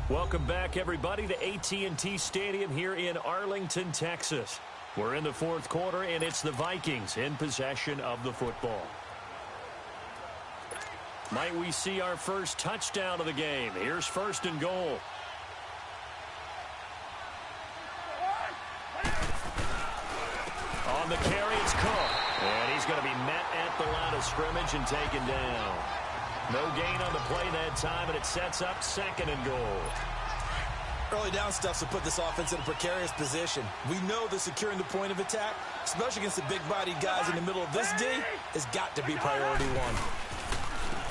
Welcome back, everybody, to AT&T Stadium here in Arlington, Texas. We're in the fourth quarter, and it's the Vikings in possession of the football. Might we see our first touchdown of the game? Here's first and goal. On the carry, it's Cook. And he's going to be met at the line of scrimmage and taken down. No gain on the play that time, and it sets up second and goal. Early down stuff to put this offense in a precarious position. We know that securing the point of attack, especially against the big-bodied guys in the middle of this D, has got to be priority one.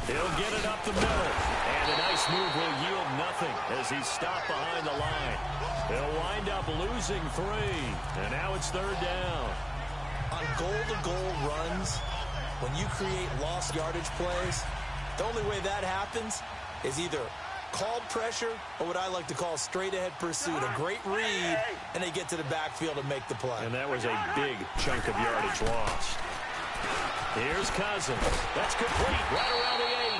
He'll get it up the middle, and a nice move will yield nothing as he's stopped behind the line. He'll wind up losing 3, and now it's third down. On goal-to-goal runs, when you create lost yardage plays, the only way that happens is either called pressure or what I like to call straight-ahead pursuit. A great read, and they get to the backfield and make the play. And that was a big chunk of yardage lost. Here's Cousins. That's complete right around the 8.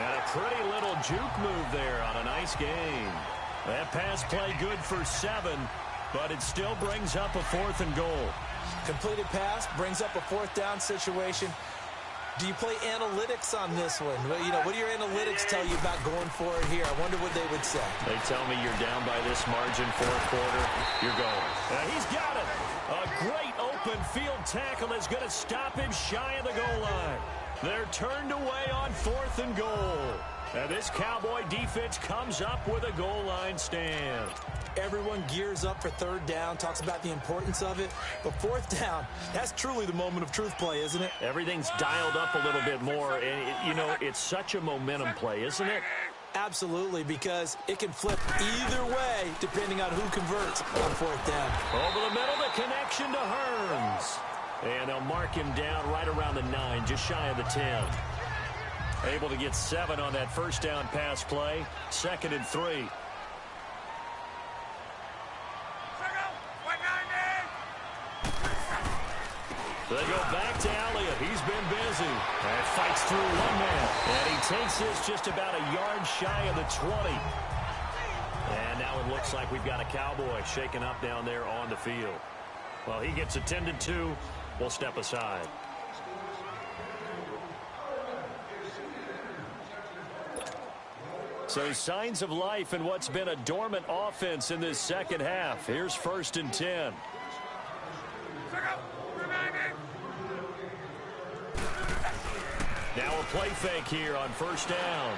And a pretty little juke move there on a nice gain. That pass play good for 7, but it still brings up a fourth and goal. Completed pass brings up a fourth down situation. Do you play analytics on this one? You know, what do your analytics tell you about going for it here? I wonder what they would say. They tell me you're down by this margin, fourth quarter, you're going. He's got it. A great open field tackle is going to stop him shy of the goal line. They're turned away on fourth and goal. And this Cowboy defense comes up with a goal line stand. Everyone gears up for third down, talks about the importance of it. But fourth down, that's truly the moment of truth play, isn't it? Everything's dialed up a little bit more. And, you know, it's such a momentum play, isn't it? Absolutely, because it can flip either way depending on who converts on fourth down. Over the middle, the connection to Hearns. And they'll mark him down right around the 9, just shy of the 10. Able to get 7 on that first down pass play. Second and 3. They go back to Elliott. He's been busy. And fights through one man. And he takes this just about a yard shy of the 20. And now it looks like we've got a Cowboy shaken up down there on the field. Well, he gets attended to. We'll step aside. So signs of life in what's been a dormant offense in this second half. Here's first and 10. Now a play fake here on first down.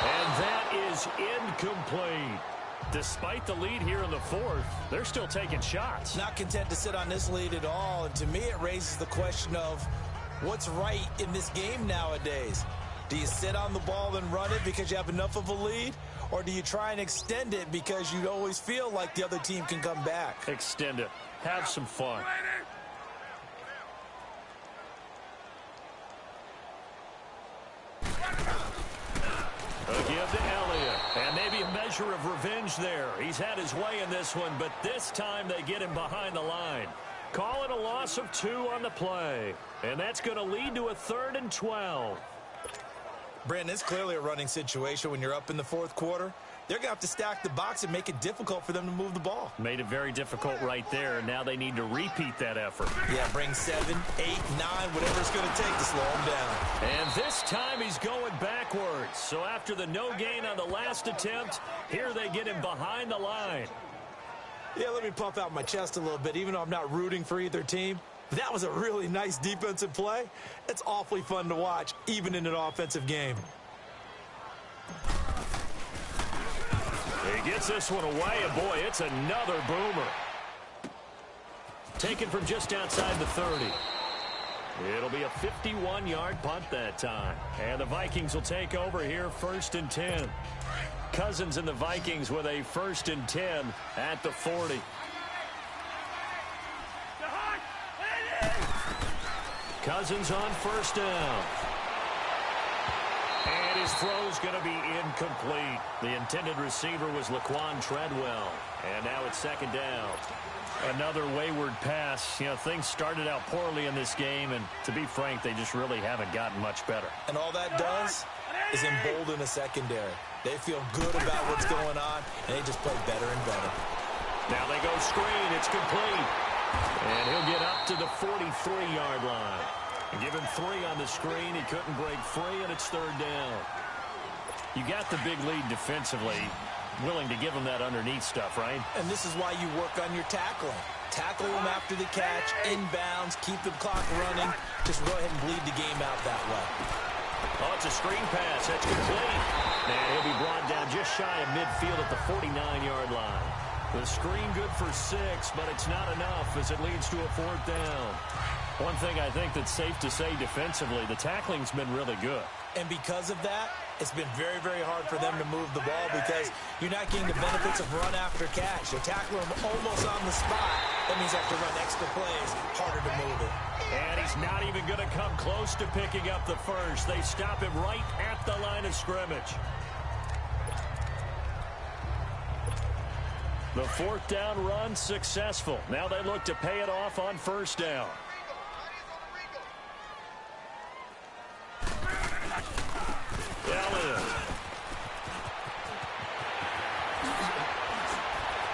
And that is incomplete. Despite the lead here in the fourth, they're still taking shots. Not content to sit on this lead at all. And to me, it raises the question of what's right in this game nowadays. Do you sit on the ball and run it because you have enough of a lead? Or do you try and extend it because you always feel like the other team can come back? Extend it. Have some fun. Again to Elliott. And maybe a measure of revenge there. He's had his way in this one, but this time they get him behind the line. Call it a loss of 2 on the play. And that's going to lead to a 3rd and 12. Brandon, it's clearly a running situation when you're up in the fourth quarter. They're going to have to stack the box and make it difficult for them to move the ball. Made it very difficult right there. Now they need to repeat that effort. Yeah, bring 7, 8, 9, whatever it's going to take to slow him down. And this time he's going backwards. So after the no gain on the last attempt, here they get him behind the line. Yeah, let me puff out my chest a little bit, even though I'm not rooting for either team. That was a really nice defensive play. It's awfully fun to watch, even in an offensive game. He gets this one away, and boy, it's another boomer. Taken from just outside the 30. It'll be a 51-yard punt that time. And the Vikings will take over here first and 10. Cousins and the Vikings with a first and 10 at the 40. Cousins on first down. And his throw's going to be incomplete. The intended receiver was Laquan Treadwell. And now it's second down. Another wayward pass. You know, things started out poorly in this game, and to be frank, they just really haven't gotten much better. And all that does is embolden a secondary. They feel good about what's going on, and they just play better and better. Now they go screen. It's complete. And he'll get up to the 43-yard line. And give him 3 on the screen. He couldn't break free, and it's 3rd down. You got the big lead defensively. Willing to give him that underneath stuff, right? And this is why you work on your tackling. Tackle him after the catch, inbounds, keep the clock running. Just go ahead and bleed the game out that way. Oh, it's a screen pass. That's complete. And he'll be brought down just shy of midfield at the 49-yard line. The screen good for 6, but it's not enough as it leads to a 4th down. One thing I think that's safe to say defensively, the tackling's been really good. And because of that, it's been very, very hard for them to move the ball because you're not getting the benefits of run after catch. You're tackling them almost on the spot. That means you have to run extra plays, harder to move it. And he's not even going to come close to picking up the first. They stop him right at the line of scrimmage. The 4th down run successful. Now they look to pay it off on 1st down.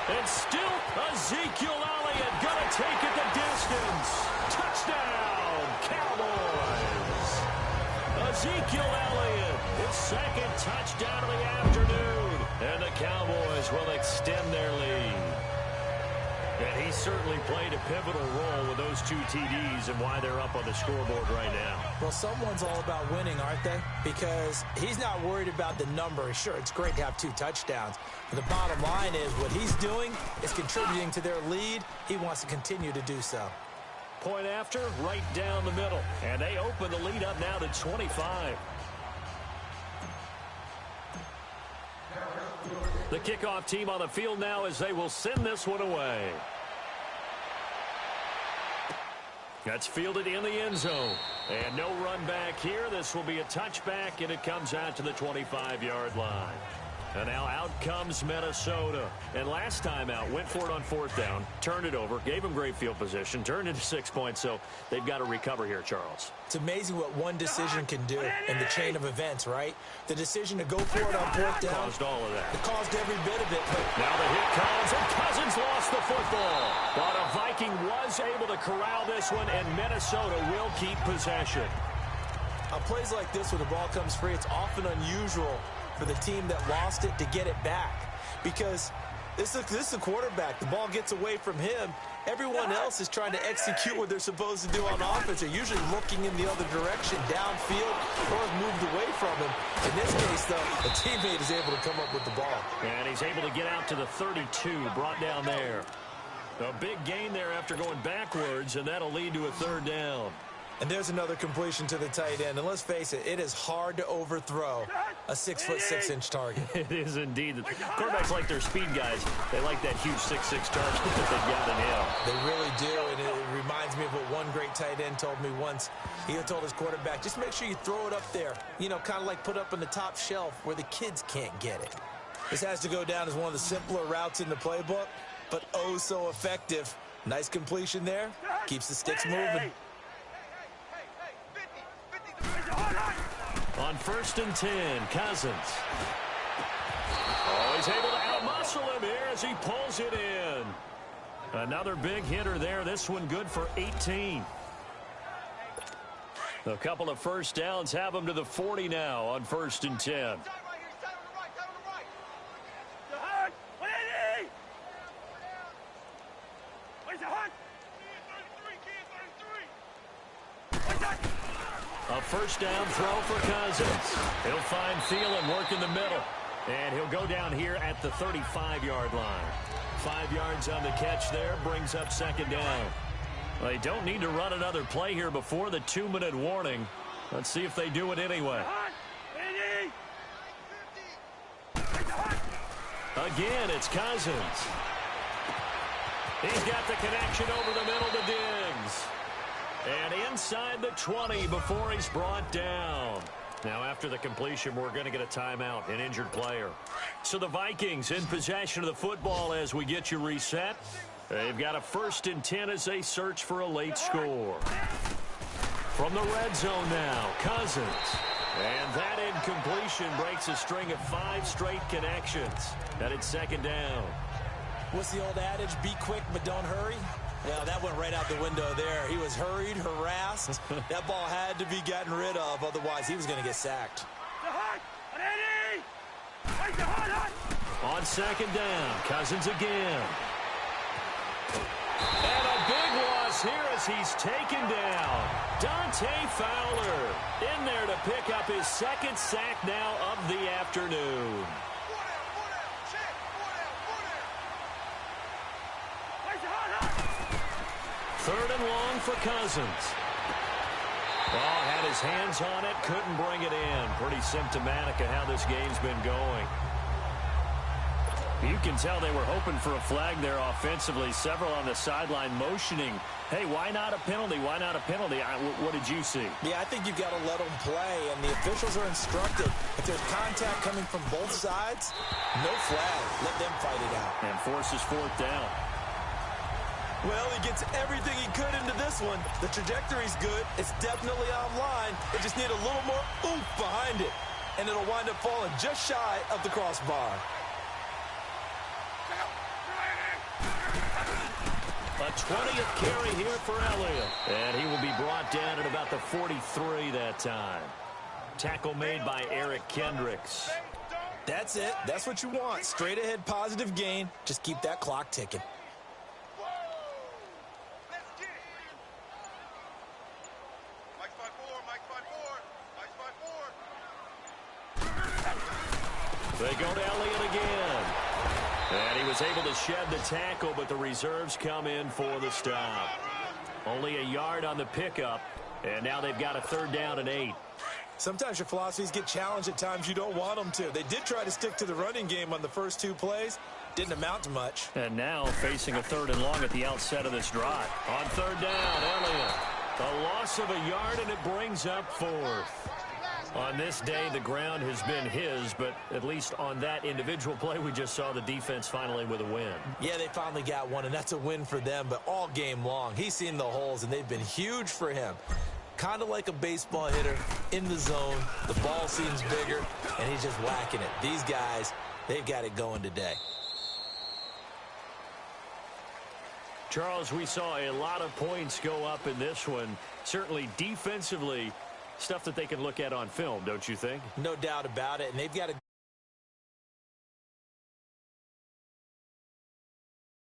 And still Ezekiel Elliott gonna take it the distance. Touchdown, Cowboys. Ezekiel Elliott, his 2nd touchdown of the afternoon. And the Cowboys will extend their lead. And he certainly played a pivotal role with those 2 TDs and why they're up on the scoreboard right now. Well, someone's all about winning, aren't they? Because he's not worried about the number. Sure, it's great to have 2 touchdowns. But the bottom line is what he's doing is contributing to their lead. He wants to continue to do so. Point after, right down the middle. And they open the lead up now to 25. The kickoff team on the field now as they will send this one away. That's fielded in the end zone. And no run back here. This will be a touchback, and it comes out to the 25-yard line. And now out comes Minnesota. And last time out, went for it on 4th down, turned it over, gave them great field position, turned into 6 points, so they've got to recover here, Charles. It's amazing what one decision can do in the chain of events, right? The decision to go for it on 4th down. Caused all of that. It caused every bit of it. But now the hit comes, and Cousins lost the football. But a Viking was able to corral this one, and Minnesota will keep possession. On plays like this where the ball comes free, it's often unusual for the team that lost it to get it back. Because this is a quarterback. The ball gets away from him. Everyone else is trying to execute what they're supposed to do on offense. They're usually looking in the other direction, downfield, or moved away from him. In this case, though, a teammate is able to come up with the ball. And he's able to get out to the 32, brought down there. A big gain there after going backwards, and that'll lead to a 3rd down. And there's another completion to the tight end. And let's face it, it is hard to overthrow a 6'6" target. It is indeed. Quarterbacks like their speed guys. They like that huge 6'6" target that they've got in him. They really do, and it reminds me of what one great tight end told me once. He told his quarterback, just make sure you throw it up there. You know, kind of like put up on the top shelf where the kids can't get it. This has to go down as one of the simpler routes in the playbook, but oh so effective. Nice completion there. Keeps the sticks moving. On 1st and 10, Cousins. Oh, he's able to outmuscle him here as he pulls it in. Another big hitter there. This one good for 18. A couple of 1st downs have him to the 40 now on 1st and 10. A 1st down throw for Cousins. He'll find Thielen work in the middle. And he'll go down here at the 35-yard line. 5 yards on the catch there, brings up 2nd down. They don't need to run another play here before the 2-minute warning. Let's see if they do it anyway. Again, it's Cousins. He's got the connection over the middle to Diggs. And inside the 20 before he's brought down. Now after the completion, we're going to get a timeout, an injured player. So the Vikings in possession of the football as we get you reset. They've got a 1st and 10 as they search for a late score. From the red zone now, Cousins. And that incompletion breaks a string of 5 straight connections. And it's second down. What's the old adage? Be quick, but don't hurry. Well, that went right out the window there. He was hurried, harassed. That ball had to be gotten rid of. Otherwise, he was going to get sacked. On second down, Cousins again. And a big loss here as he's taken down. Dante Fowler in there to pick up his second sack now of the afternoon. Third and long for Cousins. Ball had his hands on it, couldn't bring it in. Pretty symptomatic of how this game's been going. You can tell they were hoping for a flag there offensively. Several on the sideline motioning, hey, why not a penalty? Why not a penalty? What did you see? Yeah, I think you've got to let them play, and the officials are instructed. If there's contact coming from both sides, no flag. Let them fight it out. And forces fourth down. Well, he gets everything he could into this one. The trajectory's good. It's definitely online. They just need a little more oomph behind it, and it'll wind up falling just shy of the crossbar. A 20th carry here for Elliott. And he will be brought down at about the 43 that time. Tackle made by Eric Kendricks. That's it. That's what you want. Straight ahead positive gain. Just keep that clock ticking. They go to Elliott again. And he was able to shed the tackle, but the reserves come in for the stop. Only a yard on the pickup, and now they've got a third down and 8. Sometimes your philosophies get challenged at times you don't want them to. They did try to stick to the running game on the first 2 plays. Didn't amount to much. And now facing a third and long at the outset of this drive. On third down, Elliott. A loss of a yard, and it brings up 4th. On this day, the ground has been his, but at least on that individual play, we just saw the defense finally with a win. Yeah, they finally got one, and that's a win for them, but all game long, he's seen the holes, and they've been huge for him. Kind of like a baseball hitter in the zone. The ball seems bigger, and he's just whacking it. These guys, they've got it going today. Charles, we saw a lot of points go up in this one. Certainly defensively, stuff that they can look at on film, don't you think? No doubt about it, and they've got to